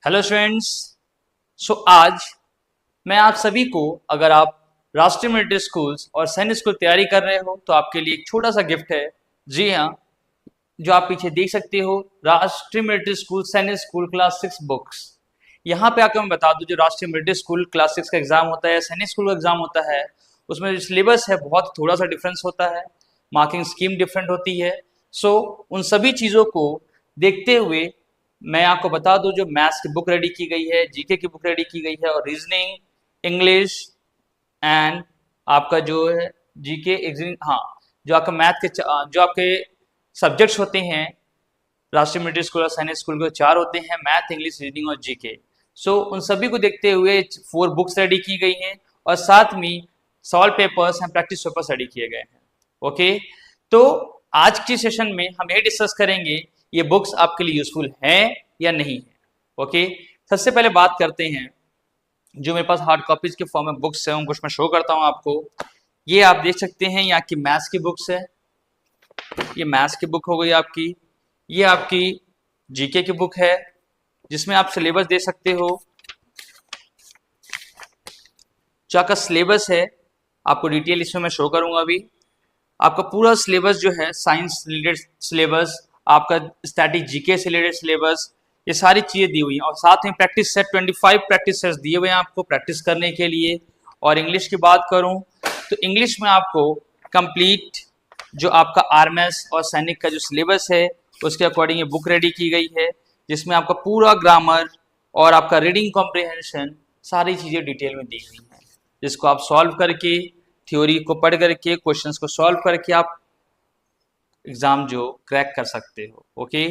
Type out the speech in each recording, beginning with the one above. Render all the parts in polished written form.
Hello students. आज मैं आप सभी को, अगर आप राष्ट्रीय मिलिट्री स्कूल्स और सैनिक स्कूल तैयारी कर रहे हो तो आपके लिए एक छोटा सा गिफ्ट है। जी हाँ, जो आप पीछे देख सकते हो, राष्ट्रीय मिलिट्री स्कूल सैनिक स्कूल क्लास 6 बुक्स। यहाँ पे आकर मैं बता दूं, जो राष्ट्रीय मिलिट्री स्कूल क्लास 6 का एग्जाम होता है, सैनिक स्कूल का एग्जाम होता है, उसमें जो सिलेबस है बहुत थोड़ा सा डिफरेंस होता है, मार्किंग स्कीम डिफरेंट होती है। उन सभी चीज़ों को देखते हुए मैं आपको बता दूं, जो मैथ्स की बुक रेडी की गई है, जीके की बुक रेडी की गई है, और रीजनिंग, इंग्लिश एंड आपका जो है जीके हाँ, जो आपका मैथ के जो आपके सब्जेक्ट्स होते हैं राष्ट्रीय मिलिट्री स्कूल और सैनिक स्कूल के, चार होते हैं: मैथ, इंग्लिश, रीजनिंग और जीके। उन सभी को देखते हुए 4 बुक्स रेडी की गई हैं और साथ में solve papers and practice papers ready किए गए हैं। ओके, तो आज की सेशन में हम ये डिस्कस करेंगे ये बुक्स आपके लिए यूजफुल हैं या नहीं है। ओके, सबसे पहले बात करते हैं, जो मेरे पास हार्ड कॉपीज के फॉर्म में बुक्स है उनको मैं शो करता हूं आपको। ये आप देख सकते हैं, ये आपकी मैथ्स की बुक्स है, ये मैथ्स की बुक हो गई आपकी। ये आपकी जीके की बुक है जिसमें आप सिलेबस दे सकते हो। जो आपका सिलेबस है आपको डिटेल इसमें मैं शो करूंगा अभी। आपका पूरा सिलेबस जो है, साइंस रिलेटेड सिलेबस, आपका स्टैटिक जीके से रिलेटेड सिलेबस, ये सारी चीज़ें दी हुई हैं। और साथ में प्रैक्टिस सेट 25 प्रैक्टिस सेट्स दिए हुए हैं आपको प्रैक्टिस करने के लिए। और इंग्लिश की बात करूं तो इंग्लिश में आपको कंप्लीट जो आपका आर्मएस और सैनिक का जो सिलेबस है उसके अकॉर्डिंग ये बुक रेडी की गई है, जिसमें आपका पूरा ग्रामर और आपका रीडिंग कॉम्प्रिहेंशन सारी चीज़ें डिटेल में दी हुई हैं, जिसको आप सॉल्व करके, थ्योरी को पढ़ करके, क्वेश्चंस को सॉल्व करके आप एग्जाम जो क्रैक कर सकते हो। ओके,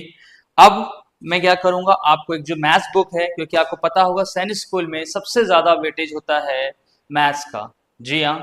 अब मैं क्या करूंगा, आपको एक जो मैथ्स बुक है, क्योंकि आपको पता होगा सैनिक स्कूल में सबसे ज्यादा वेटेज होता है मैथ्स का। जी हाँ,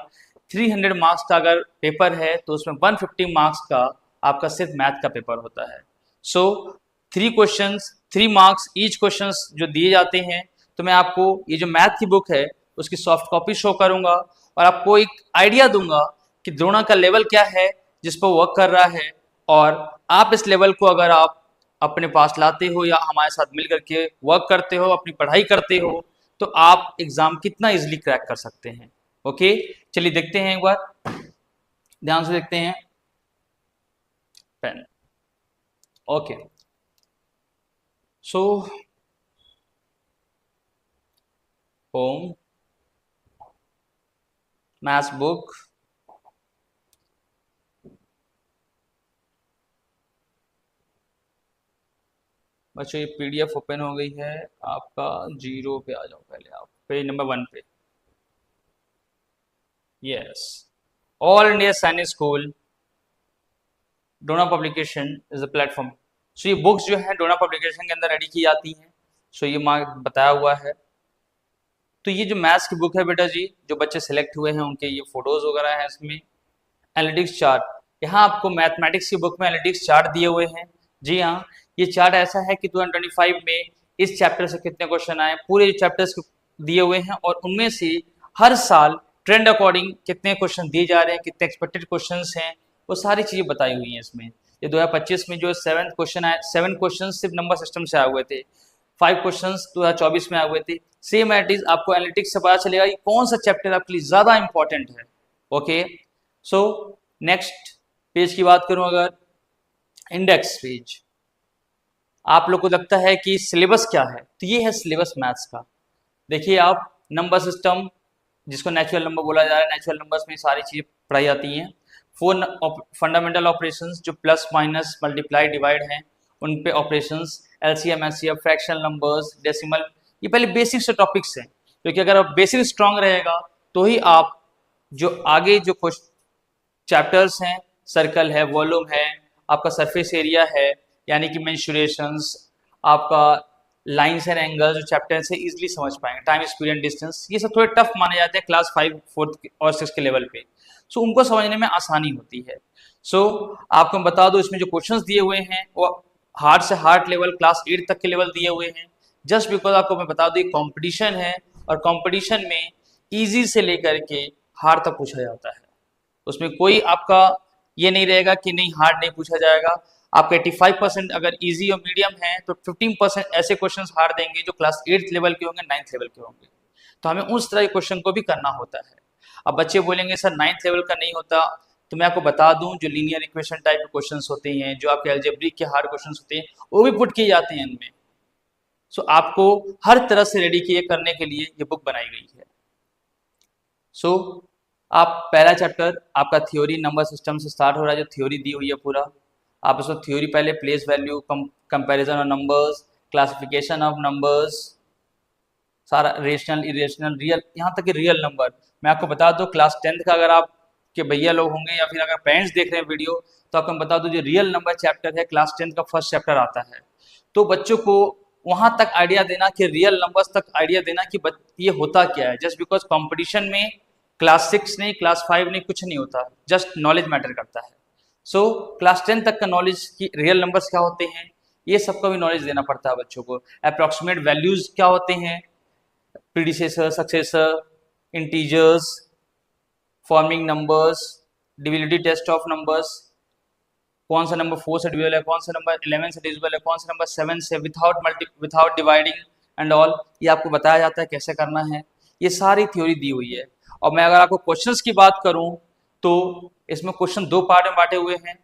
300 मार्क्स का अगर पेपर है तो उसमें 150 मार्क्स का आपका सिर्फ मैथ का पेपर होता है। 3 क्वेश्चंस 3 मार्क्स ईच क्वेश्चंस जो दिए जाते हैं। तो मैं आपको ये जो मैथ की बुक है उसकी सॉफ्ट कॉपी शो करूंगा और आपको एक आइडिया दूंगा कि द्रोणा का लेवल क्या है जिस पर वर्क कर रहा है, और आप इस लेवल को अगर आप अपने पास लाते हो या हमारे साथ मिल करके वर्क करते हो, अपनी पढ़ाई करते हो, तो आप एग्जाम कितना इजीली क्रैक कर सकते हैं। ओके, चलिए देखते हैं, एक बार ध्यान से देखते हैं। Pen. Okay, so home maths book, बच्चों ये पीडीएफ ओपन हो गई है आपका। 0 पे आ जाओ, पहले आप पेज नंबर 1 पे। Yes, all India Sainik school Dona publication is a platform. ये बुक्स जो है डोना पब्लिकेशन के अंदर रेडी की जाती हैं। ये मार्क बताया हुआ है। तो ये जो मैथ्स की बुक है बेटा जी, जो बच्चे सिलेक्ट हुए हैं उनके ये फोटोज वगैरह हैं इसमें। एनालिटिक्स चार्ट, यहाँ आपको मैथमेटिक्स की बुक में एनालिटिक्स चार्ट दिए हुए हैं। जी हाँ, ये चार्ट ऐसा है कि 2025 में इस चैप्टर से कितने क्वेश्चन आए, पूरे चैप्टर्स दिए हुए हैं, और उनमें से हर साल ट्रेंड अकॉर्डिंग कितने क्वेश्चन दिए जा रहे हैं, कितने एक्सपेक्टेड क्वेश्चन हैं, वो सारी चीजें बताई हुई हैं इसमें। ये 2025 में जो 7 क्वेश्चन आए, 7 क्वेश्चन सिर्फ नंबर सिस्टम से आए हुए थे, 5 क्वेश्चंस 2024 में आए हुए थे। सेम एट इज आपको एनालिटिक्स से पता चलेगा कि कौन सा चैप्टर आपके लिए ज्यादा इंपॉर्टेंट है। ओके, नेक्स्ट पेज की बात करूं, अगर इंडेक्स पेज, आप लोग को लगता है कि सिलेबस क्या है, तो ये है सिलेबस मैथ्स का। देखिए आप, नंबर सिस्टम जिसको नेचुरल नंबर बोला जा रहा है, नेचुरल नंबर्स में सारी चीजें पढ़ाई जाती हैं। 4 फंडामेंटल ऑपरेशंस जो प्लस माइनस मल्टीप्लाई डिवाइड हैं, उन पे operations, LCM HCF, fractional numbers, decimal, ये पहले बेसिक से टॉपिक्स हैं, क्योंकि अगर आप बेसिक स्ट्रांग रहेगा तो ही आप जो आगे जो कुछ चैप्टर्स हैं, सर्कल है, वॉल्यूम है, आपका सरफेस एरिया है, यानी कि मेंसुरेशंस, आपका लाइंस एंड एंगल्स, जो चैप्टर से इजीली समझ पाएंगे। टाइम, स्पीड एंड डिस्टेंस, ये सब थोड़े टफ माने जाते हैं क्लास 5, 4 और 6 के लेवल पे। उनको समझने में आसानी होती है। आपको मैं बता दूं, इसमें जो क्वेश्चंस दिए हुए हैं वो हार्ड से हार्ड लेवल क्लास 8 तक के लेवल दिए हुए हैं। जस्ट बिकॉज आपको मैं बता दूं कंपटीशन है, और कंपटीशन में इजी से लेकर के हार्ड तक पूछा जाता है। उसमें कोई आपका ये नहीं रहेगा कि नहीं हार्ड नहीं पूछा जाएगा। आपका 85% अगर इजी और मीडियम है तो 15% ऐसे क्वेश्चन हार देंगे जो क्लास 8th लेवल के होंगे, 9th लेवल के होंगे। तो हमें उस तरह के क्वेश्चन को भी करना होता है। अब बच्चे बोलेंगे सर 9th लेवल का नहीं होता, तो मैं आपको बता दूं जो लीनियर इक्वेशन टाइप के क्वेश्चंस होते हैं, जो आपके अलजेब्रिक के हार्ड क्वेश्चंस होते हैं, वो भी पुट किए जाते हैं इनमें। सो आपको हर तरह से रेडी किए करने के लिए ये बुक बनाई गई है। सो आप पहला चैप्टर आपका थ्योरी नंबर सिस्टम से स्टार्ट हो रहा है, जो थ्योरी दी हुई है पूरा। आप उसको थ्योरी पहले place value, comparison of numbers, classification of numbers, सारा रेशनल, इरेशनल, रियल, यहाँ तक कि रियल नंबर। मैं आपको बता दूं क्लास 10th का अगर आप के भैया लोग होंगे या फिर अगर पेरेंट्स देख रहे हैं वीडियो, तो आपको मैं बता दूं जो रियल नंबर चैप्टर है क्लास 10th का फर्स्ट चैप्टर आता है। तो बच्चों को वहां तक आइडिया देना कि रियल नंबर्स तक आइडिया देना कि ये होता क्या है। जस्ट बिकॉज कंपटीशन में क्लास 6 नहीं, क्लास 5 नहीं, कुछ नहीं होता, जस्ट नॉलेज मैटर करता है। सो क्लास 10 तक का नॉलेज की रियल नंबर्स क्या होते हैं, ये सबका भी नॉलेज देना पड़ता है बच्चों को। अप्रॉक्सीमेट वैल्यूज क्या होते हैं, predecessor, successor, integers, forming numbers, divisibility test of numbers, कौन सा नंबर 4 से डिविजिबल है, कौन सा नंबर 11 से डिविजिबल है, कौन सा नंबर 7 से विथआउट डिवाइडिंग एंड ऑल, ये आपको बताया जाता है कैसे करना है। ये सारी थ्योरी दी हुई है। और मैं अगर आपको क्वेश्चंस की बात करूं तो इसमें क्वेश्चन दो पार्ट में बांटे हुए हैं।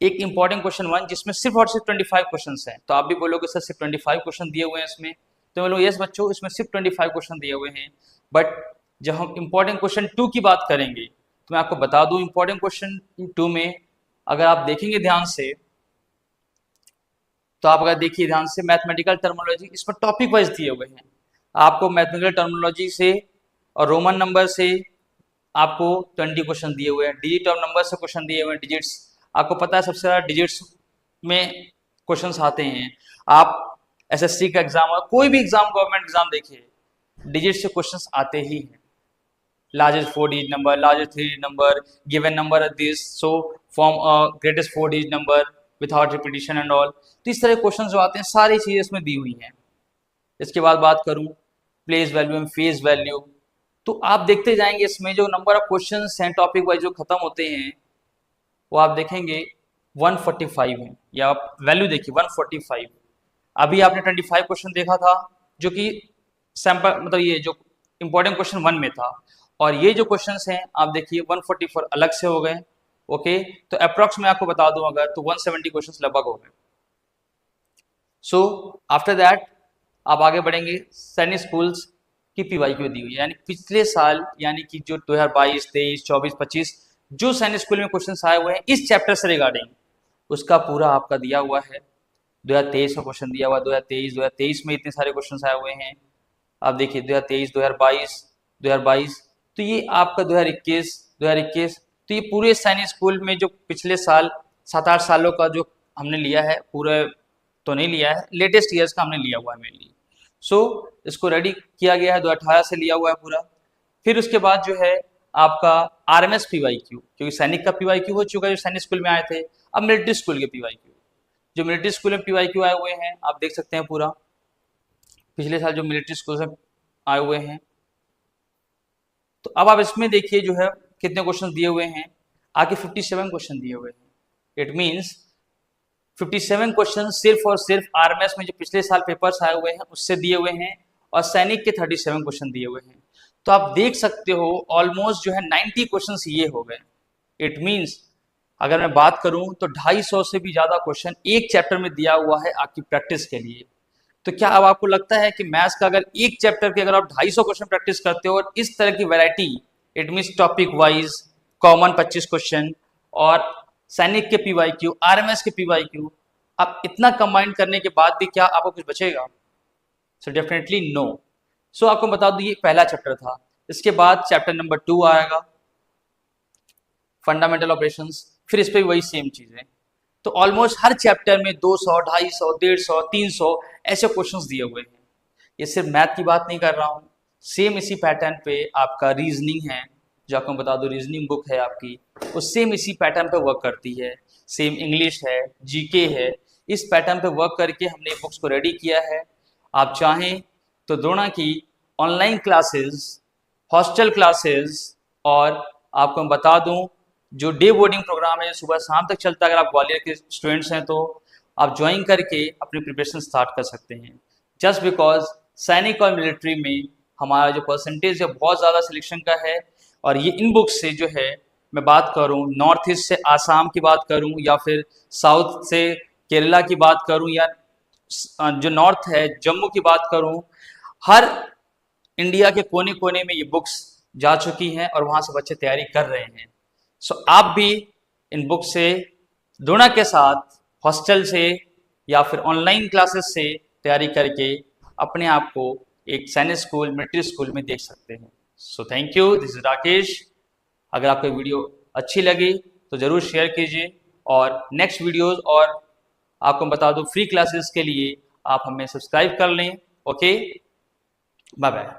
एक इंपॉर्टेंट क्वेश्चन 1 जिसमें सिर्फ और सिर्फ 25 क्वेश्चंस हैं। तो आप भी बोलोगे सर सिर्फ 25 क्वेश्चन दिए हुए हैं इसमें, तो मैं बोलूँ यस बच्चों इसमें सिर्फ 25 क्वेश्चन दिए हुए हैं। बट जब हम इंपॉर्टेंट क्वेश्चन 2 की बात करेंगे तो मैं आपको बता दूं इंपॉर्टेंट क्वेश्चन 2 में अगर आप देखेंगे ध्यान से, तो आप अगर देखिए ध्यान से मैथमेटिकल टर्मिनोलॉजी इसमें टॉपिक वाइज दिए हुए हैं। आपको मैथमेटिकल टर्मिनोलॉजी से और रोमन नंबर से आपको 20 क्वेश्चन दिए हुए हैं, डिजिट ऑफ नंबर से क्वेश्चन दिए हुए हैं, डिजिट्स आपको पता है सबसे ज़्यादा डिजिट्स में क्वेश्चंस आते हैं। आप एसएससी का एग्जाम और कोई भी एग्जाम गवर्नमेंट एग्जाम देखिए, डिजिट से क्वेश्चंस आते ही हैं। Largest 4 digit number, largest 3 digit number, given number of this, so form greatest 4 digit number without repetition and all. तो इस तरह क्वेश्चन जो आते हैं सारी चीजें इसमें दी हुई हैं। इसके बाद बात करूं place value and phase value, तो आप देखते जाएंगे इसमें जो नंबर ऑफ क्वेश्चंस हैं टॉपिक वाइज जो खत्म होते हैं वो आप देखेंगे 145 है, या आप वैल्यू देखिए 145। अभी आपने 25 क्वेश्चन देखा था जो कि सैंपल मतलब ये जो इंपॉर्टेंट क्वेश्चन 1 में था, और ये जो क्वेश्चंस हैं आप देखिए 144 अलग से हो गए। ओके, तो अप्रॉक्स में आपको बता दूं अगर तो 170 क्वेश्चंस लगभग हो गए। सो आफ्टर दैट आप आगे बढ़ेंगे, सैनिक स्कूल्स की पीवाईक्यू दी हुई है, यानी पिछले साल यानी कि जो 2022, 23, 24, 25 जो सैनिक स्कूल में क्वेश्चन आए हुए हैं इस चैप्टर से रिगार्डिंग, उसका पूरा आपका दिया हुआ है। 2023 का क्वेश्चन दिया हुआ, 2023 में इतने सारे क्वेश्चन आए हुए हैं। आप देखिए 2023, 2022, तो ये आपका 2021, तो ये पूरे सैनिक स्कूल में जो पिछले साल 7-8 सालों का जो हमने लिया है, पूरे तो नहीं लिया है, लेटेस्ट ईयर्स का हमने लिया हुआ है मेनली। सो इसको रेडी किया गया है, 2018 से लिया हुआ है पूरा। फिर उसके बाद जो है आपका आरएमएस पीवाईक्यू, क्योंकि सैनिक का पीवाईक्यू हो चुका है जो सैनिक स्कूल में आए थे, अब मिलिट्री स्कूल के पीवाईक्यू, जो मिलिट्री स्कूल में पीवाईक्यू आए हुए हैं आप देख सकते हैं पूरा पिछले साल जो मिलिट्री स्कूल से आए हुए हैं। तो अब आप इसमें देखिए जो है कितने क्वेश्चन दिए हुए हैं, आगे 57 क्वेश्चन दिए हुए हैं। इट मींस 57 क्वेश्चन सिर्फ और सिर्फ आरएमएस में जो पिछले साल पेपर्स आए हुए हैं उससे दिए हुए हैं, और सैनिक के 37 क्वेश्चन दिए हुए हैं। तो आप देख सकते हो ऑलमोस्ट जो है 90 क्वेश्चन ये हो गए। इट मींस अगर मैं बात करूं तो 250 से भी ज्यादा क्वेश्चन एक चैप्टर में दिया हुआ है आपकी प्रैक्टिस के लिए। तो क्या अब आपको लगता है कि मैथ्स का अगर एक चैप्टर के अगर आप 250 क्वेश्चन प्रैक्टिस करते हो और इस तरह की variety, it means topic wise common 25 question और सैनिक के पीवाईक्यू, आरएमएस के पीवाईक्यू, आप इतना कंबाइन करने के बाद भी क्या आपको कुछ बचेगा? So definitely no. सो आपको बता दूं ये पहला चैप्टर था। इसके बाद चैप्टर नंबर 2 आएगा फंडामेंटल ऑपरेशंस, फिर इस पे भी वही सेम चीजें। तो ऑलमोस्ट हर चैप्टर में 200, 250, 150, 300 ऐसे क्वेश्चंस दिए हुए हैं। ये सिर्फ मैथ की बात नहीं कर रहा हूँ, सेम इसी पैटर्न पे आपका रीजनिंग है, जो आपको बता दो रीजनिंग बुक है आपकी, वो सेम इसी पैटर्न पे वर्क करती है। सेम इंग्लिश है, जीके है, इस पैटर्न पे वर्क करके हमने बुक्स को रेडी किया है। आप चाहें तो द्रोणा की ऑनलाइन क्लासेस, हॉस्टल क्लासेस, और आपको मैं बता दूं जो डे बोर्डिंग प्रोग्राम है सुबह शाम तक चलता है, अगर आप ग्वालियर के स्टूडेंट्स हैं तो आप ज्वाइन करके अपनी प्रिपरेशन स्टार्ट कर सकते हैं। जस्ट बिकॉज सैनिक और मिलिट्री में हमारा जो परसेंटेज है बहुत ज़्यादा सिलेक्शन का है, और ये इन बुक्स से जो है मैं बात करूँ नॉर्थ ईस्ट से आसाम की बात करूँ या फिर साउथ से केरला की बात करूँ या जो नॉर्थ है जम्मू की बात करूँ, हर इंडिया के कोने कोने में ये बुक्स जा चुकी हैं और वहाँ से बच्चे तैयारी कर रहे हैं। सो आप भी इन बुक से द्रोणा के साथ हॉस्टल से या फिर ऑनलाइन क्लासेस से तैयारी करके अपने आप को एक सैनिक स्कूल मिलिट्री स्कूल में देख सकते हैं। So thank you, this is Rakesh. अगर आपको वीडियो अच्छी लगी तो ज़रूर शेयर कीजिए, और नेक्स्ट वीडियोस और आपको बता दूं फ्री क्लासेस के लिए आप हमें सब्सक्राइब कर लें। Okay, bye bye.